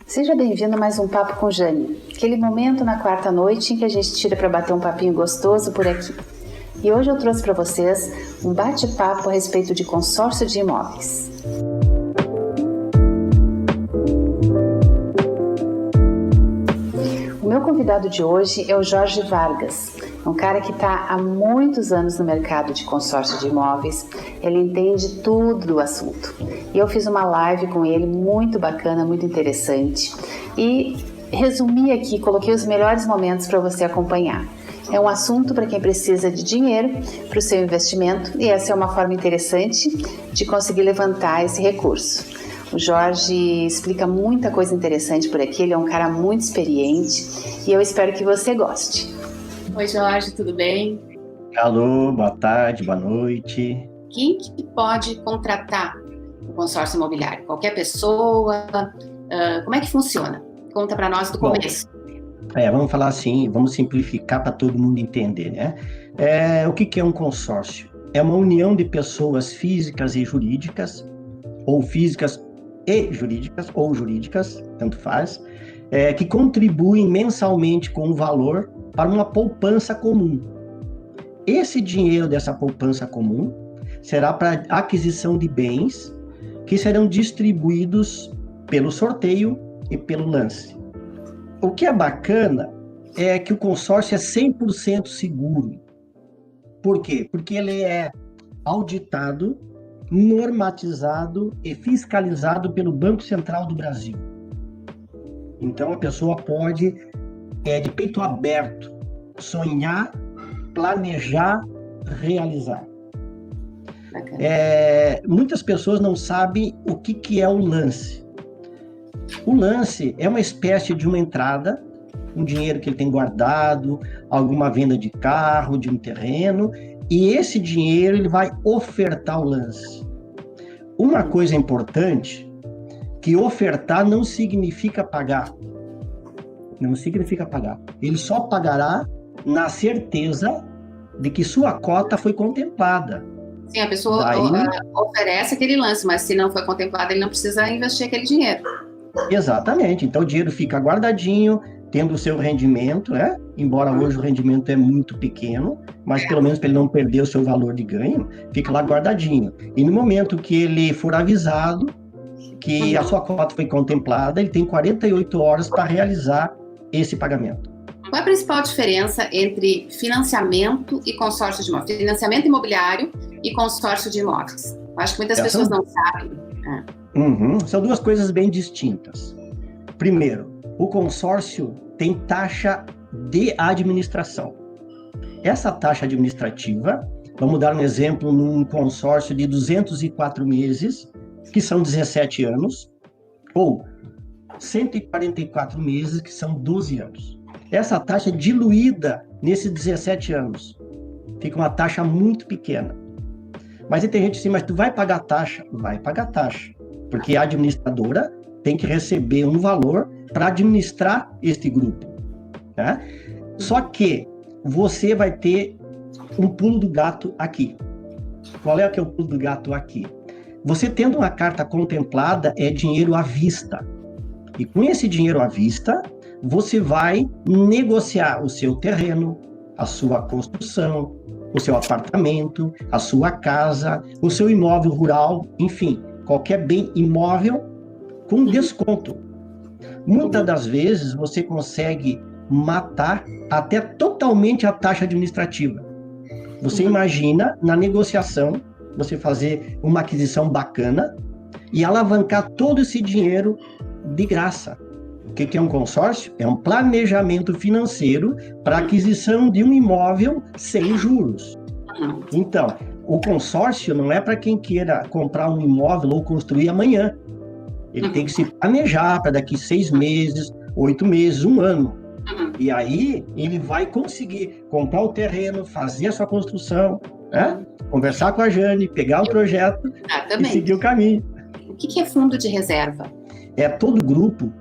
Seja bem-vindo a mais um Papo com Jane, aquele momento na quarta noite em que a gente tira para bater um papinho gostoso por aqui. E hoje eu trouxe para vocês um bate-papo a respeito de consórcio de imóveis. O meu convidado de hoje é o Jorge Vargas, um cara que está há muitos anos no mercado de consórcio de imóveis. Ele entende tudo do assunto. E eu fiz uma live com ele muito bacana, muito interessante. E resumi aqui, coloquei os melhores momentos para você acompanhar. É um assunto para quem precisa de dinheiro para o seu investimento e essa é uma forma interessante de conseguir levantar esse recurso. O Jorge explica muita coisa interessante por aqui, ele é um cara muito experiente e eu espero que você goste. Oi, Jorge, tudo bem? Alô, boa tarde, boa noite. Quem que pode contratar o consórcio imobiliário? Qualquer pessoa? Como é que funciona? Conta para nós do começo. Vamos falar assim, vamos simplificar para todo mundo entender, né? O que é um consórcio? É uma união de pessoas físicas e jurídicas, ou físicas e jurídicas, ou jurídicas, tanto faz, que contribuem mensalmente com um valor para uma poupança comum. Esse dinheiro dessa poupança comum será para aquisição de bens que serão distribuídos pelo sorteio e pelo lance. O que é bacana é que o consórcio é 100% seguro. Por quê? Porque ele é auditado, normatizado e fiscalizado pelo Banco Central do Brasil. Então a pessoa pode, de peito aberto, sonhar, planejar, realizar. Muitas pessoas não sabem o que é o lance. O lance é uma espécie de uma entrada, um dinheiro que ele tem guardado, alguma venda de carro, de um terreno, e esse dinheiro ele vai ofertar o lance. Uma coisa importante, que ofertar não significa pagar. Não significa pagar. Ele só pagará na certeza de que sua cota foi contemplada. Sim, a pessoa oferece aquele lance, mas se não foi contemplado, ele não precisa investir aquele dinheiro. Exatamente. Então o dinheiro fica guardadinho, tendo o seu rendimento, né? Embora hoje o rendimento é muito pequeno, mas pelo menos para ele não perder o seu valor de ganho, fica lá guardadinho. E no momento que ele for avisado que a sua cota foi contemplada, ele tem 48 horas para realizar esse pagamento. Qual é a principal diferença entre financiamento e consórcio de imóveis? Financiamento imobiliário e consórcio de imóveis. Acho que muitas pessoas não sabem. São duas coisas bem distintas. Primeiro, o consórcio tem taxa de administração. Essa taxa administrativa, vamos dar um exemplo num consórcio de 204 meses, que são 17 anos, ou 144 meses, que são 12 anos. Essa taxa é diluída nesses 17 anos. Fica uma taxa muito pequena. Mas aí tem gente assim, mas tu vai pagar taxa? Vai pagar taxa. Porque a administradora tem que receber um valor para administrar este grupo. Tá? Só que você vai ter um pulo do gato aqui. Qual é que é o pulo do gato aqui? Você tendo uma carta contemplada, é dinheiro à vista. E com esse dinheiro à vista, você vai negociar o seu terreno, a sua construção, o seu apartamento, a sua casa, o seu imóvel rural, enfim, qualquer bem imóvel com desconto. Muitas das vezes você consegue matar até totalmente a taxa administrativa. Você imagina, na negociação, você fazer uma aquisição bacana e alavancar todo esse dinheiro de graça. O que é um consórcio? É um planejamento financeiro para aquisição de um imóvel sem juros. Então, o consórcio não é para quem queira comprar um imóvel ou construir amanhã. Ele tem que se planejar para daqui 6 meses, 8 meses, 1 ano. E aí, ele vai conseguir comprar o terreno, fazer a sua construção, né? Conversar com a Jane, pegar o projeto e seguir o caminho. O que é fundo de reserva? Todo grupo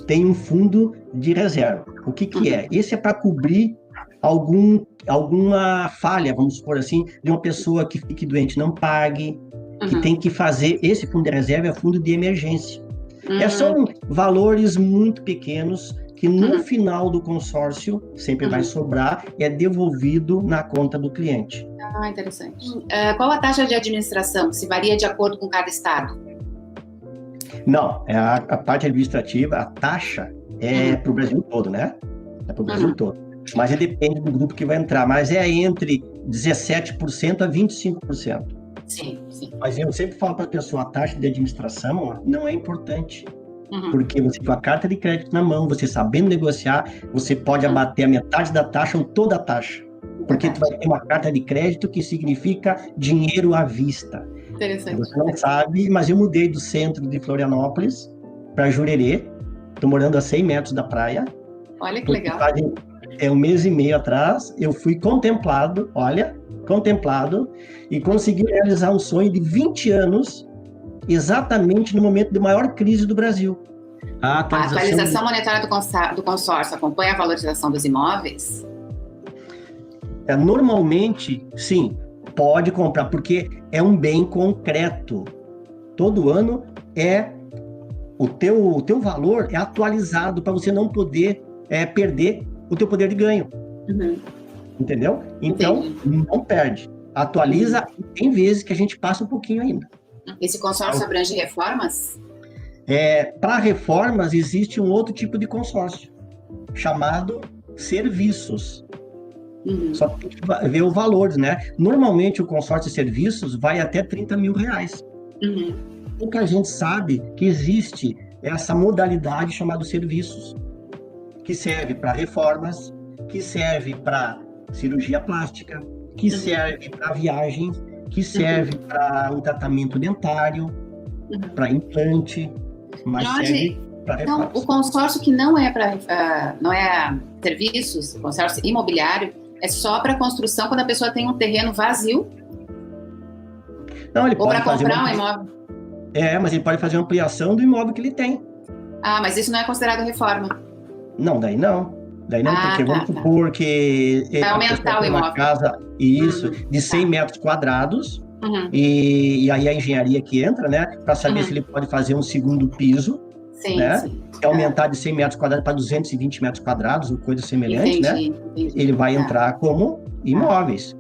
tem um fundo de reserva. O que é? Esse é para cobrir alguma falha, vamos supor assim, de uma pessoa que fique doente, não pague, que tem que fazer. Esse fundo de reserva é fundo de emergência. São valores muito pequenos que no final do consórcio sempre vai sobrar, é devolvido na conta do cliente. Ah, interessante. Qual a taxa de administração? Se varia de acordo com cada estado? Não, a parte administrativa, a taxa é para o Brasil todo, né? É para o Brasil todo. Mas depende do grupo que vai entrar. Mas é entre 17% a 25%. Sim, sim. Mas eu sempre falo para a pessoa, a taxa de administração não é importante. Porque você com a carta de crédito na mão, você sabendo negociar, você pode abater a metade da taxa ou toda a taxa. Porque tu vai ter uma carta de crédito que significa dinheiro à vista. Interessante. Você não sabe, mas eu mudei do centro de Florianópolis para Jurerê. Estou morando a 100 metros da praia. Olha que legal. Um mês e meio atrás, eu fui contemplado, e consegui realizar um sonho de 20 anos, exatamente no momento de maior crise do Brasil. A atualização monetária do consórcio acompanha a valorização dos imóveis? Normalmente, sim, pode comprar, porque é um bem concreto. Todo ano o teu valor é atualizado para você não poder perder o teu poder de ganho. Entendeu? Então, não perde. Atualiza, e tem vezes que a gente passa um pouquinho ainda. Esse consórcio abrange reformas? Para reformas, existe um outro tipo de consórcio, chamado serviços. Só tem que ver o valor, né? Normalmente, o consórcio de serviços vai até R$30 mil. Pouca gente sabe que existe essa modalidade chamada serviços, que serve para reformas, que serve para cirurgia plástica, que serve para viagens, que serve para um tratamento dentário, para implante, mas serve para reformas. Então, o consórcio que não é para serviços, o consórcio imobiliário, é só para construção quando a pessoa tem um terreno vazio? Não, ele ou pode para comprar um imóvel? Mas ele pode fazer uma ampliação do imóvel que ele tem. Ah, mas isso não é considerado reforma? Não, daí não, porque vamos supor que vai aumentar o imóvel. Uma casa, de 100 metros quadrados, e aí a engenharia que entra, né, para saber se ele pode fazer um segundo piso, né, sim. Aumentar de 100 metros quadrados para 220 metros quadrados, ou coisa semelhante, entendi. Ele vai entrar como imóveis.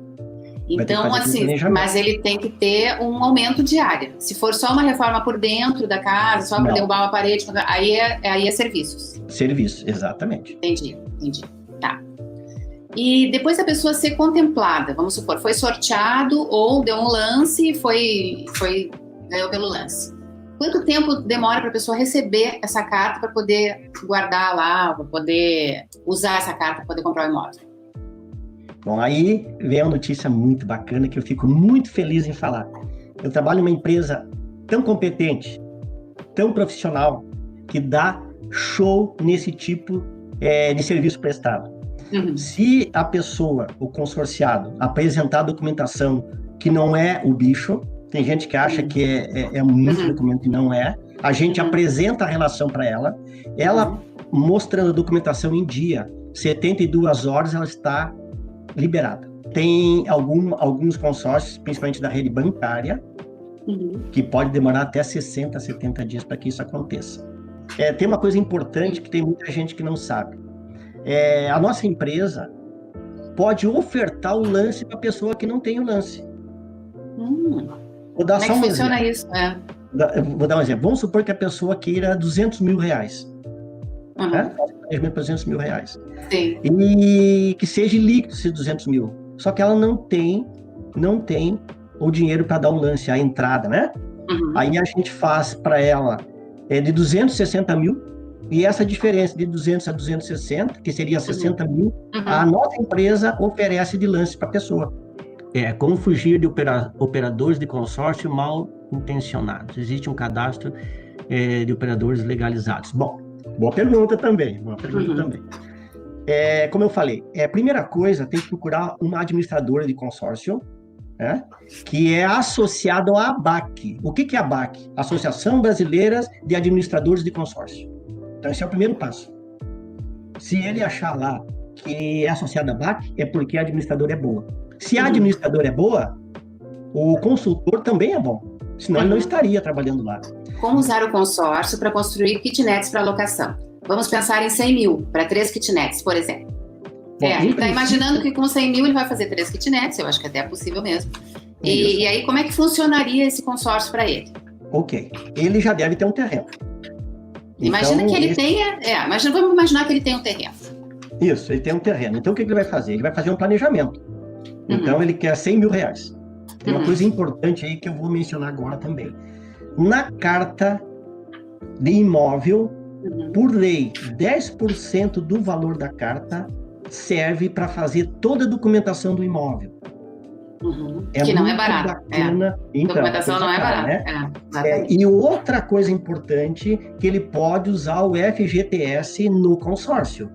Então, assim, mas ele tem que ter um aumento de área. Se for só uma reforma por dentro da casa, só para derrubar uma parede, aí é serviços. Serviços, exatamente. Entendi. Tá. E depois da pessoa ser contemplada, vamos supor, foi sorteado ou deu um lance e ganhou pelo lance. Quanto tempo demora para a pessoa receber essa carta para poder guardar lá, para poder usar essa carta para poder comprar o imóvel? Bom, aí vem uma notícia muito bacana que eu fico muito feliz em falar. Eu trabalho numa empresa tão competente, tão profissional, que dá show nesse tipo de serviço prestado. Se a pessoa, o consorciado, apresentar a documentação que não é o bicho, tem gente que acha que é muito documento e não é, a gente apresenta a relação para ela, mostrando a documentação em dia, 72 horas ela está liberada. Tem alguns consórcios, principalmente da rede bancária, que pode demorar até 60, 70 dias para que isso aconteça. Tem uma coisa importante que tem muita gente que não sabe. A nossa empresa pode ofertar o lance para a pessoa que não tem o lance. Vou dar Como é que funciona isso? Vou dar um exemplo. Vamos supor que a pessoa queira R$200 mil. R$200 mil. Sim. E que seja líquido esses 200 mil. Só que ela não tem o dinheiro para dar um lance, a entrada, né? Aí a gente faz para ela de 260 mil, e essa diferença de 200 a 260, que seria 60 mil, a nossa empresa oferece de lance para a pessoa. Como fugir de operadores de consórcio mal intencionados? Existe um cadastro de operadores legalizados. Bom, boa pergunta também. Como eu falei, a primeira coisa, tem que procurar uma administradora de consórcio, que é associada ao ABAC. O que é a ABAC? Associação Brasileira de Administradores de Consórcio. Então, esse é o primeiro passo. Se ele achar lá que é associado à ABAC, é porque a administradora é boa. Se a administradora é boa, o consultor também é bom. senão ele não estaria trabalhando lá. Como usar o consórcio para construir kitnets para locação? Vamos pensar em 100 mil para 3 kitnets, por exemplo. Bom, Ele está imaginando que com 100 mil ele vai fazer 3 kitnets, eu acho que até é possível mesmo. E aí, como é que funcionaria esse consórcio para ele? Ok, ele já deve ter um terreno. Imagina então, que ele tenha... vamos imaginar que ele tenha um terreno. Isso, ele tem um terreno. Então, o que ele vai fazer? Ele vai fazer um planejamento. Então, ele quer 100 mil reais. Tem uma coisa importante aí que eu vou mencionar agora também. Na carta de imóvel, por lei, 10% do valor da carta serve para fazer toda a documentação do imóvel. Que não é barato. Bacana. Então, documentação não é barata. Né? E outra coisa importante, que ele pode usar o FGTS no consórcio.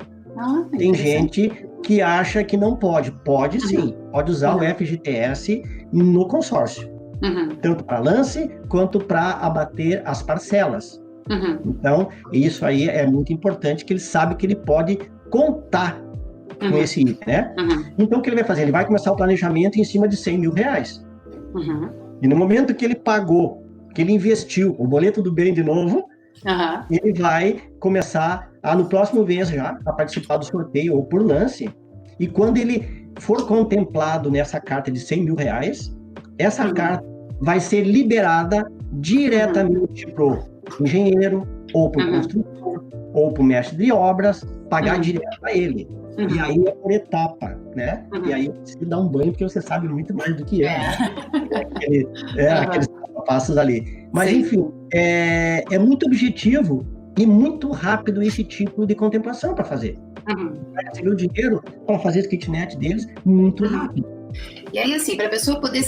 Tem gente que acha que não pode. Pode sim, pode usar o FGTS no consórcio. Tanto para lance, quanto para abater as parcelas. Então, isso aí é muito importante, que ele sabe que ele pode contar com esse item, né? Então, o que ele vai fazer? Ele vai começar o planejamento em cima de 100 mil reais. E no momento que ele pagou, que ele investiu o boleto do bem de novo, ele vai começar no próximo mês já, a participar do sorteio ou por lance. E quando ele for contemplado nessa carta de 100 mil reais, essa carta vai ser liberada diretamente para o engenheiro, ou para o construtor, ou para o mestre de obras, pagar direto a ele. E aí é por etapa, né? E aí eu preciso dar um banho, porque você sabe muito mais do que eu, né? Aqueles passos ali. Mas, enfim, é muito objetivo e muito rápido esse tipo de contemplação para fazer. Vai receber o dinheiro para fazer os kitnet deles muito rápido. E aí, assim, para a pessoa poder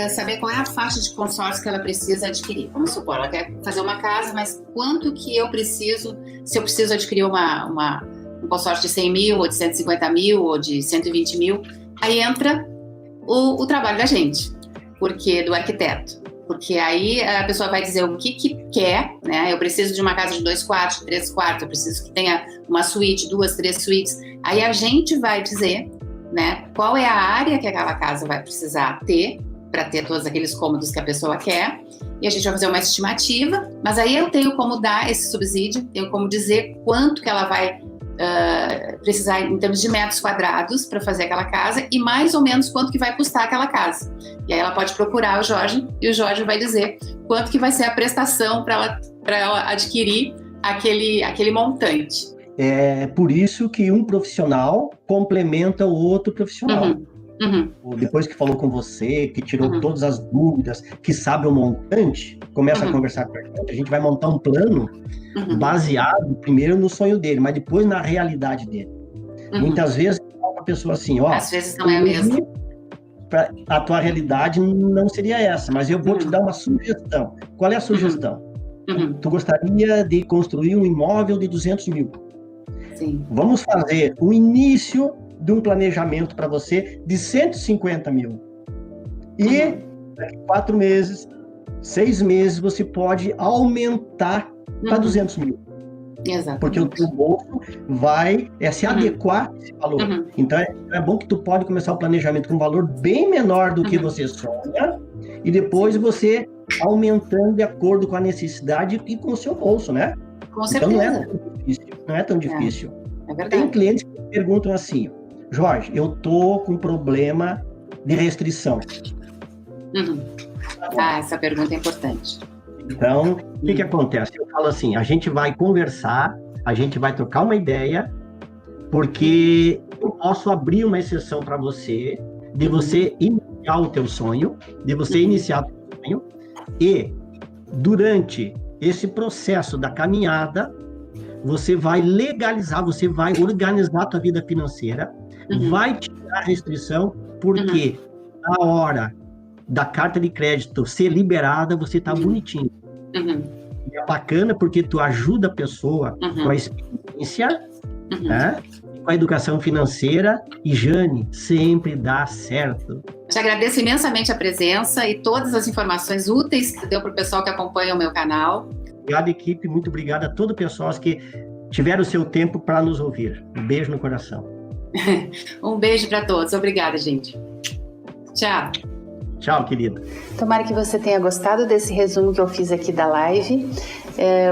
saber qual é a faixa de consórcio que ela precisa adquirir. Vamos supor, ela quer fazer uma casa, mas quanto que eu preciso, se eu preciso adquirir um consórcio de 100 mil, ou de 150 mil, ou de 120 mil, aí entra o trabalho da gente, do arquiteto. Porque aí a pessoa vai dizer o que quer, né? Eu preciso de uma casa de 2 quartos, 3 quartos, eu preciso que tenha uma suíte, 2, 3 suítes. Aí a gente vai dizer, né, qual é a área que aquela casa vai precisar ter, para ter todos aqueles cômodos que a pessoa quer, e a gente vai fazer uma estimativa, mas aí eu tenho como dar esse subsídio, tenho como dizer quanto que ela vai precisar em termos de metros quadrados para fazer aquela casa, e mais ou menos quanto que vai custar aquela casa. E aí ela pode procurar o Jorge, e o Jorge vai dizer quanto que vai ser a prestação para ela adquirir aquele montante. É por isso que um profissional complementa o outro profissional. Depois que falou com você, que tirou todas as dúvidas, que sabe o montante, começa a conversar com a gente vai montar um plano baseado primeiro no sonho dele, mas depois na realidade dele. Muitas vezes a pessoa assim, às vezes não é a mesma. A tua realidade não seria essa, mas eu vou te dar uma sugestão. Qual é a sugestão? Tu gostaria de construir um imóvel de 200 mil. Sim. Vamos fazer o início de um planejamento para você de 150 mil. E daqui 4 meses, 6 meses, você pode aumentar para 200 mil. Exatamente. Porque o teu bolso vai se adequar a esse valor. Então, é bom que tu pode começar o planejamento com um valor bem menor do que você sonha, e depois você aumentando de acordo com a necessidade e com o seu bolso, né? Com certeza. Então, não é tão difícil. É verdade. Tem clientes que perguntam assim, Jorge, eu tô com problema de restrição. Essa pergunta é importante. Então, o que acontece? Eu falo assim, a gente vai conversar, a gente vai trocar uma ideia, porque eu posso abrir uma exceção para você, de você iniciar o teu sonho, e durante esse processo da caminhada, você vai legalizar, você vai organizar a tua vida financeira, vai tirar a restrição, porque na hora da carta de crédito ser liberada, você está bonitinho. E é bacana porque tu ajuda a pessoa com a experiência, né? Com a educação financeira, e Jane, sempre dá certo. Te agradeço imensamente a presença e todas as informações úteis que deu para o pessoal que acompanha o meu canal. Obrigado, equipe, muito obrigado a todo o pessoal que tiveram o seu tempo para nos ouvir. Um beijo no coração. Um beijo para todos. Obrigada, gente. Tchau. Tchau, querida. Tomara que você tenha gostado desse resumo que eu fiz aqui da live.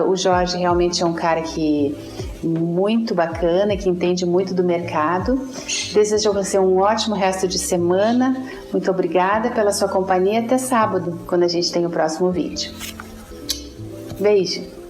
O Jorge realmente é um cara que muito bacana, que entende muito do mercado. Desejo a você um ótimo resto de semana. Muito obrigada pela sua companhia. Até sábado, quando a gente tem o próximo vídeo. Beijo!